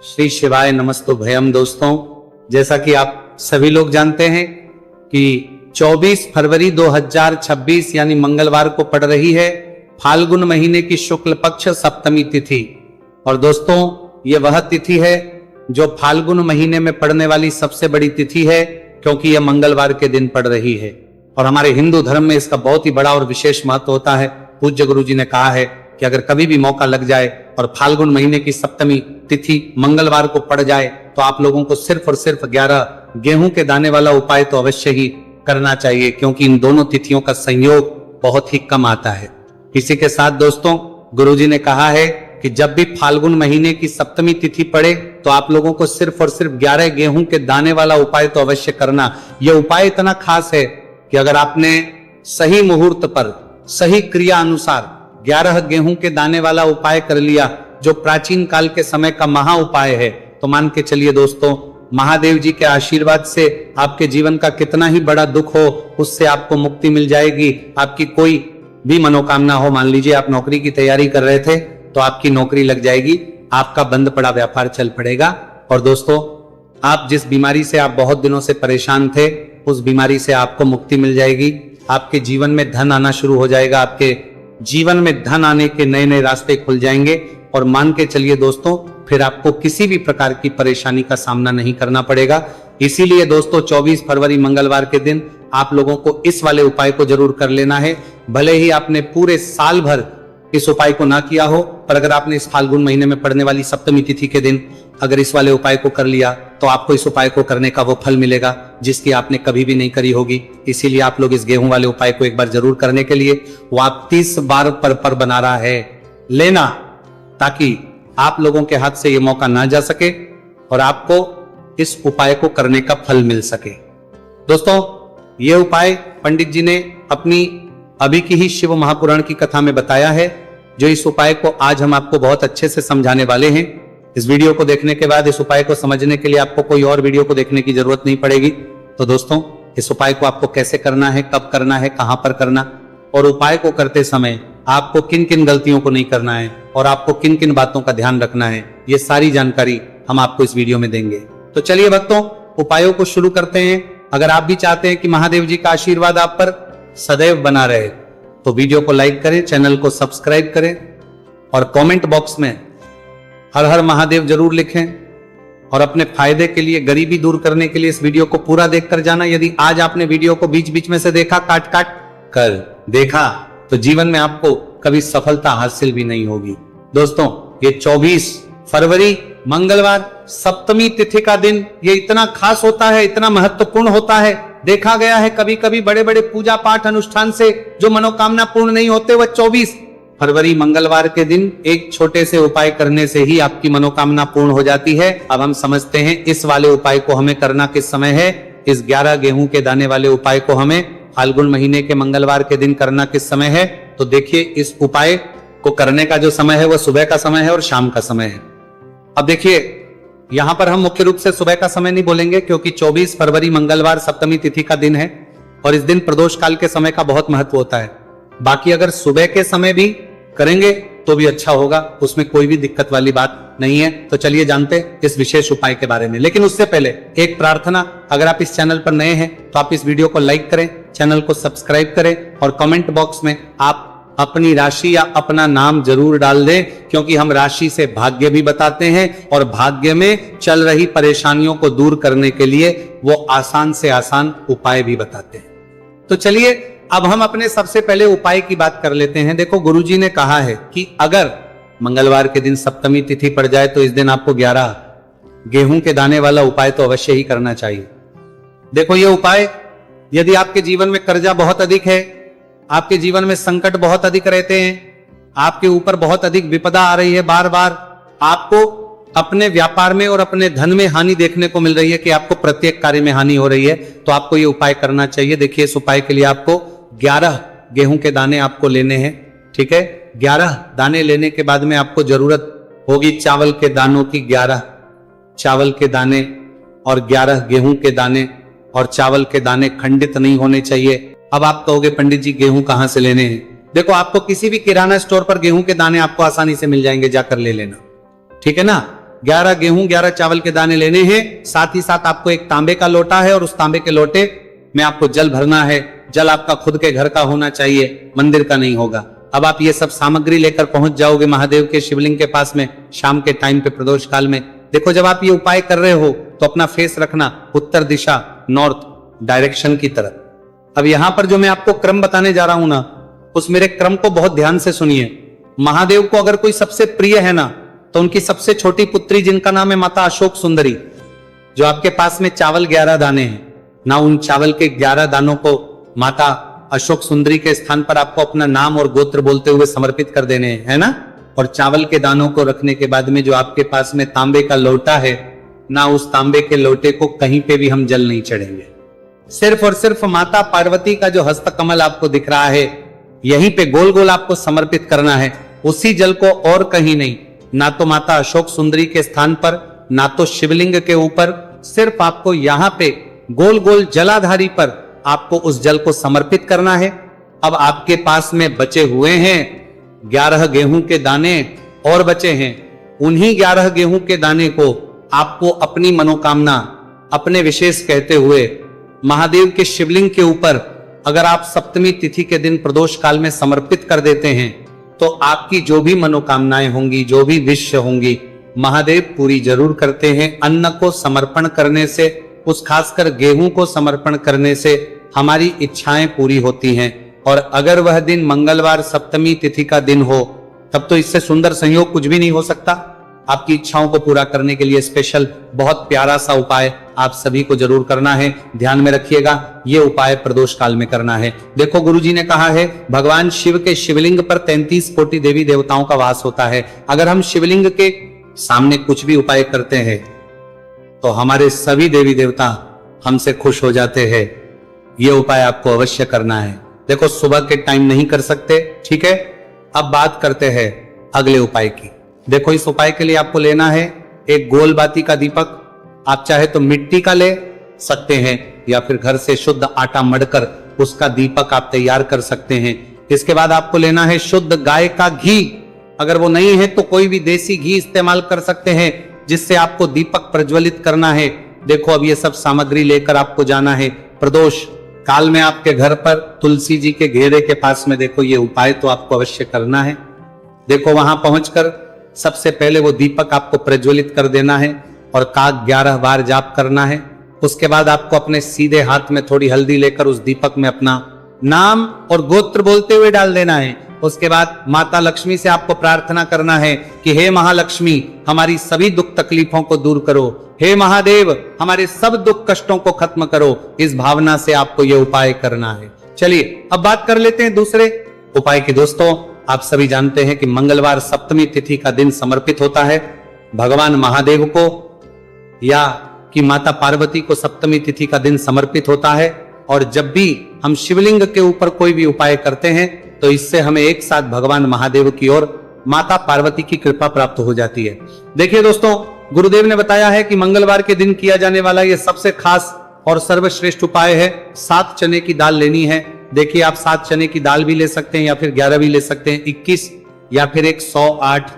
श्री शिवाय नमस्तो भयम। दोस्तों, जैसा कि आप सभी लोग जानते हैं कि 24 फरवरी 2026 यानी मंगलवार को पड़ रही है फाल्गुन महीने की शुक्ल पक्ष सप्तमी तिथि। और दोस्तों, ये वह तिथि है जो फाल्गुन महीने में पड़ने वाली सबसे बड़ी तिथि है, क्योंकि यह मंगलवार के दिन पड़ रही है। और हमारे हिंदू धर्म में इसका बहुत ही बड़ा और विशेष महत्व होता है। पूज्य गुरु जी ने कहा है कि अगर कभी भी मौका लग जाए और फाल्गुन महीने की सप्तमी तिथि मंगलवार को पड़ जाए तो आप लोगों को सिर्फ और सिर्फ 11 गेहूं के दाने वाला उपाय तो अवश्य ही करना चाहिए, क्योंकि इन दोनों तिथियों का संयोग बहुत ही कम आता है। इसी के साथ दोस्तों, गुरुजी ने कहा है कि जब भी फाल्गुन महीने की सप्तमी तिथि पड़े तो आप लोगों को सिर्फ और सिर्फ 11 गेहूं के दाने वाला उपाय तो अवश्य करना। यह उपाय इतना खास है कि अगर आपने सही मुहूर्त पर सही क्रिया अनुसार 11 गेहूं के दाने वाला उपाय कर लिया, जो प्राचीन काल के समय का महा उपाय है, तो मान के चलिए दोस्तों, महादेव जी के आशीर्वाद से आपके जीवन का कितना ही बड़ा दुख हो उससे आपको मुक्ति मिल जाएगी। आपकी कोई भी मनोकामना हो, मान लीजिए आप नौकरी की तैयारी कर रहे थे तो आपकी नौकरी लग जाएगी, आपका बंद पड़ा व्यापार चल पड़ेगा। और दोस्तों, आप जिस बीमारी से आप बहुत दिनों से परेशान थे उस बीमारी से आपको मुक्ति मिल जाएगी। आपके जीवन में धन आना शुरू हो जाएगा, आपके जीवन में धन आने के नए नए रास्ते खुल जाएंगे। और मान के चलिए दोस्तों, फिर आपको किसी भी प्रकार की परेशानी का सामना नहीं करना पड़ेगा। इसीलिए दोस्तों, 24 फरवरी मंगलवार के दिन आप लोगों को इस वाले उपाय को जरूर कर लेना है। भले ही आपने पूरे साल भर इस उपाय को ना किया हो, पर अगर आपने इस फाल्गुन महीने में पड़ने वाली सप्तमी तिथि के दिन अगर इस वाले उपाय को कर लिया तो आपको इस उपाय को करने का वो फल मिलेगा जिसकी आपने कभी भी नहीं करी होगी। इसीलिए आप लोग इस गेहूं वाले उपाय को एक बार जरूर करने के लिए, वो आप 30 बार पर बना रहा है, लेना, ताकि आप लोगों के हाथ से ये मौका ना जा सके और आपको इस उपाय को करने का फल मिल सके। दोस्तों, ये उपाय पंडित जी ने अपनी अभी की ही शिव महापुराण की कथा में बताया है, जो इस उपाय को आज हम आपको बहुत अच्छे से समझाने वाले हैं। इस वीडियो को देखने के बाद इस उपाय को समझने के लिए आपको कोई और वीडियो को देखने की जरूरत नहीं पड़ेगी। तो दोस्तों, इस उपाय को आपको कैसे करना है, कब करना है, कहां पर करना, और उपाय को करते समय आपको किन किन गलतियों को नहीं करना है और आपको किन किन बातों का ध्यान रखना है, ये सारी जानकारी हम आपको इस वीडियो में देंगे। तो चलिए भक्तों, उपायों को शुरू करते हैं। अगर आप भी चाहते हैं कि महादेव जी का आशीर्वाद आप पर सदैव बना रहे तो वीडियो को लाइक करें, चैनल को सब्सक्राइब करें और कमेंट बॉक्स में हर हर महादेव जरूर लिखें। और अपने फायदे के लिए, गरीबी दूर करने के लिए इस वीडियो को पूरा देखकर जाना। यदि आज आपने वीडियो को बीच बीच में से देखा, काट काट कर देखा, तो जीवन में आपको कभी सफलता हासिल भी नहीं होगी। दोस्तों, ये 24 फरवरी मंगलवार सप्तमी तिथि का दिन ये इतना खास होता है, इतना महत्वपूर्ण होता है। देखा गया है कभी कभी बड़े बड़े पूजा पाठ अनुष्ठान से जो मनोकामना पूर्ण नहीं होते, वह 24 फरवरी मंगलवार के दिन एक छोटे से उपाय करने से ही आपकी मनोकामना पूर्ण हो जाती है। अब हम समझते हैं इस वाले उपाय को हमें करना किस समय है। इस 11 गेहूं के दाने वाले उपाय को हमें फाल्गुन महीने के मंगलवार के दिन करना किस समय है। तो देखिए, इस उपाय को करने का जो समय है वह सुबह का समय है और शाम का समय है। अब देखिए, यहां पर हम मुख्य रूप से सुबह का समय नहीं बोलेंगे, क्योंकि 24 फरवरी मंगलवार सप्तमी तिथि का दिन है और इस दिन प्रदोष काल के समय का बहुत महत्व होता है। बाकी अगर सुबह के समय भी करेंगे तो भी अच्छा होगा, उसमें कोई भी दिक्कत वाली बात नहीं है। तो चलिए जानते हैं इस विशेष उपाय के बारे में। लेकिन उससे पहले एक प्रार्थना, अगर आप इस चैनल पर नए हैं तो आप इस वीडियो को लाइक करें, चैनल को सब्सक्राइब करें और कमेंट बॉक्स में आप अपनी राशि या अपना नाम जरूर डाल दें, क्योंकि हम राशि से भाग्य भी बताते हैं और भाग्य में चल रही परेशानियों को दूर करने के लिए वो आसान से आसान उपाय भी बताते हैं। तो चलिए अब हम अपने सबसे पहले उपाय की बात कर लेते हैं। देखो, गुरुजी ने कहा है कि अगर मंगलवार के दिन सप्तमी तिथि पड़ जाए तो इस दिन आपको 11 गेहूं के दाने वाला उपाय तो अवश्य ही करना चाहिए। देखो, ये उपाय, यदि आपके जीवन में कर्जा बहुत अधिक है, आपके जीवन में संकट बहुत अधिक रहते हैं, आपके ऊपर बहुत अधिक विपदा आ रही है, बार बार आपको अपने व्यापार में और अपने धन में हानि देखने को मिल रही है कि आपको प्रत्येक कार्य में हानि हो रही है, तो आपको ये उपाय करना चाहिए। देखिए, इस उपाय के लिए आपको 11 गेहूं के दाने आपको लेने हैं, ठीक है। 11 दाने लेने के बाद में आपको जरूरत होगी चावल के दानों की। 11 चावल के दाने और 11 गेहूं के दाने, और चावल के दाने खंडित नहीं होने चाहिए। अब आप कहोगे पंडित जी गेहूं कहां से लेने हैं? देखो, आपको किसी भी किराना स्टोर पर गेहूं के दाने आपको आसानी से मिल जाएंगे, जाकर ले लेना, ठीक है ना। 11 गेहूं 11 चावल के दाने लेने हैं। साथ ही साथ आपको एक तांबे का लोटा है और उस तांबे के लोटे में आपको जल भरना है। जल आपका खुद के घर का होना चाहिए, मंदिर का नहीं होगा। अब आप ये सब सामग्री लेकर पहुंच जाओगे महादेव के शिवलिंग के पास में शाम के टाइम पे प्रदोष काल में। देखो जब आप ये उपाय कर रहे हो तो अपना फेस रखना उत्तर दिशा, नॉर्थ डायरेक्शन की तरफ। अब यहां पर जो मैं आपको क्रम बताने जा रहा हूं ना, उस मेरे क्रम को बहुत ध्यान से सुनिए। महादेव को अगर कोई सबसे प्रिय है ना, तो उनकी सबसे छोटी पुत्री जिनका नाम है माता अशोक सुंदरी, जो आपके पास में चावल 11 दाने हैं ना, उन चावल के 11 दानों को माता अशोक सुंदरी के स्थान पर आपको अपना नाम और गोत्र बोलते हुए समर्पित कर देने हैं, है ना। और चावल के दानों को रखने के बाद में जो आपके पास में तांबे का लोटा है ना, उस तांबे के लोटे को कहीं पे भी हम जल नहीं चढ़ेंगे। सिर्फ और सिर्फ माता पार्वती का जो हस्त कमल आपको दिख रहा है, यहीं पे गोल गोल आपको समर्पित करना है, उसी जल को, और कहीं नहीं। ना तो माता अशोक सुंदरी के स्थान पर, ना तो शिवलिंग के ऊपर, सिर्फ आपको यहां पे गोल गोल जलाधारी पर आपको उस जल को समर्पित करना है। अब आपके पास में बचे हुए हैं 11 गेहूं के दाने और बचे हैं। उन्हीं 11 गेहूं के दाने को आपको अपनी मनोकामना, अपने विशेष कहते हुए महादेव के शिवलिंग के ऊपर अगर आप सप्तमी तिथि के दिन प्रदोष काल में समर्पित कर देते हैं, तो आपकी जो भी मनोकामनाएं होंगी, जो भी विश होंगी, महादेव पूरी जरूर करते हैं। अन्न को समर्पण करने से, उस खासकर गेहूं को समर्पण करने से हमारी इच्छाएं पूरी होती हैं। और अगर वह दिन मंगलवार सप्तमी तिथि का दिन हो, तब तो इससे सुंदर संयोग कुछ भी नहीं हो सकता। आपकी इच्छाओं को पूरा करने के लिए स्पेशल बहुत प्यारा सा उपाय आप सभी को जरूर करना है। ध्यान में रखिएगा, ये उपाय प्रदोष काल में करना है। देखो गुरुजी ने कहा है, भगवान शिव के शिवलिंग पर 33 कोटि देवी देवताओं का वास होता है। अगर हम शिवलिंग के सामने कुछ भी उपाय करते हैं तो हमारे सभी देवी देवता हमसे खुश हो जाते हैं। ये उपाय आपको अवश्य करना है। देखो सुबह के टाइम नहीं कर सकते, ठीक है। अब बात करते हैं अगले उपाय की। देखो इस उपाय के लिए आपको लेना है एक गोल बाती का दीपक। आप चाहे तो मिट्टी का ले सकते हैं या फिर घर से शुद्ध आटा मढ़कर उसका दीपक आप तैयार कर सकते हैं। इसके बाद आपको लेना है शुद्ध गाय का घी। अगर वो नहीं है तो कोई भी देसी घी इस्तेमाल कर सकते हैं, जिससे आपको दीपक प्रज्वलित करना है। देखो अब ये सब सामग्री लेकर आपको जाना है प्रदोष काल में आपके घर पर तुलसी जी के घेरे के पास में। देखो ये उपाय तो आपको अवश्य करना है। देखो वहां पहुंचकर सबसे पहले वो दीपक आपको प्रज्वलित कर देना है और काग 11 बार जाप करना है। उसके बाद आपको अपने सीधे हाथ में थोड़ी हल्दी लेकर उस दीपक में अपना नाम और गोत्र बोलते हुए डाल देना है। उसके बाद माता लक्ष्मी से आपको प्रार्थना करना है कि हे महालक्ष्मी, हमारी सभी दुख तकलीफों को दूर करो। हे महादेव, हमारे सब दुख कष्टों को खत्म करो। इस भावना से आपको यह उपाय करना है। चलिए अब बात कर लेते हैं दूसरे उपाय की। दोस्तों आप सभी जानते हैं कि मंगलवार सप्तमी तिथि का दिन समर्पित होता है भगवान महादेव को, या कि माता पार्वती को सप्तमी तिथि का दिन समर्पित होता है। और जब भी हम शिवलिंग के ऊपर कोई भी उपाय करते हैं तो इससे हमें एक साथ भगवान महादेव की ओर माता पार्वती की कृपा प्राप्त हो जाती है। देखिए दोस्तों, गुरुदेव ने बताया है कि मंगलवार के दिन किया जाने वाला यह सबसे खास और सर्वश्रेष्ठ उपाय है। 7 चने की दाल लेनी है। देखिए आप 7 चने की दाल भी ले सकते हैं या फिर 11 भी ले सकते हैं, 21 या फिर 108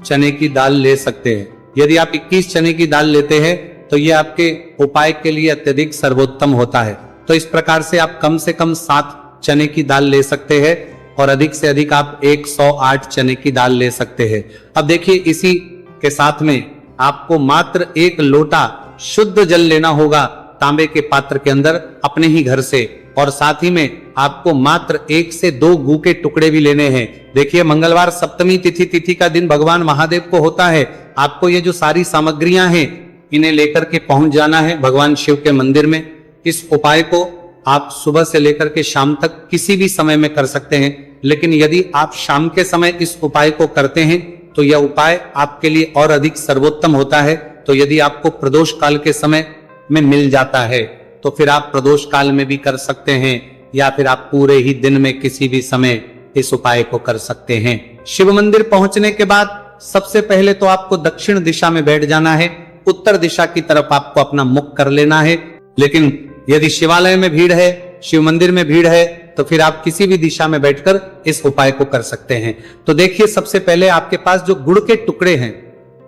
चने की दाल ले सकते हैं। यदि आप 21 चने की दाल लेते हैं तो यह आपके उपाय के लिए अत्यधिक सर्वोत्तम होता है। तो इस प्रकार से आप कम से कम 7 चने की दाल ले सकते हैं और अधिक से अधिक आप 108 चने की दाल ले सकते हैं। अब देखिए इसी के साथ में आपको मात्र 1 लोटा शुद्ध जल लेना होगा तांबे के पात्र के अंदर अपने ही घर से, और साथ ही में आपको मात्र 1 से 2 गू के टुकड़े भी लेने हैं। देखिए मंगलवार सप्तमी तिथि का दिन भगवान महादेव को होता है। आपको ये जो सारी सामग्रियां हैं इन्हें लेकर के पहुंच जाना है भगवान शिव के मंदिर में। इस उपाय को आप सुबह से लेकर के शाम तक किसी भी समय में कर सकते हैं, लेकिन यदि आप शाम के समय इस उपाय को करते हैं तो यह उपाय आपके लिए और अधिक सर्वोत्तम होता है। तो यदि आपको प्रदोष काल के समय में मिल जाता है तो फिर आप प्रदोष काल में भी कर सकते हैं, या फिर आप पूरे ही दिन में किसी भी समय इस उपाय को कर सकते हैं। शिव मंदिर पहुंचने के बाद सबसे पहले तो आपको दक्षिण दिशा में बैठ जाना है। उत्तर दिशा की तरफ आपको अपना मुख कर लेना है। लेकिन यदि शिवालय में भीड़ है, शिव मंदिर में भीड़ है, तो फिर आप किसी भी दिशा में बैठकर इस उपाय को कर सकते हैं। तो देखिए सबसे पहले आपके पास जो गुड़ के टुकड़े हैं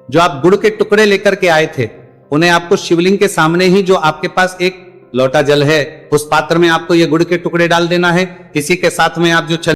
जो आप गुड़ के टुकड़े लेकर के आए थे, उन्हें आपको शिवलिंग के सामने ही जो आपके पास एक लोटा जल है, उस पात्र में आपको ये गुड़ के टुकड़े डाल देना है। इसी के साथ में आप जो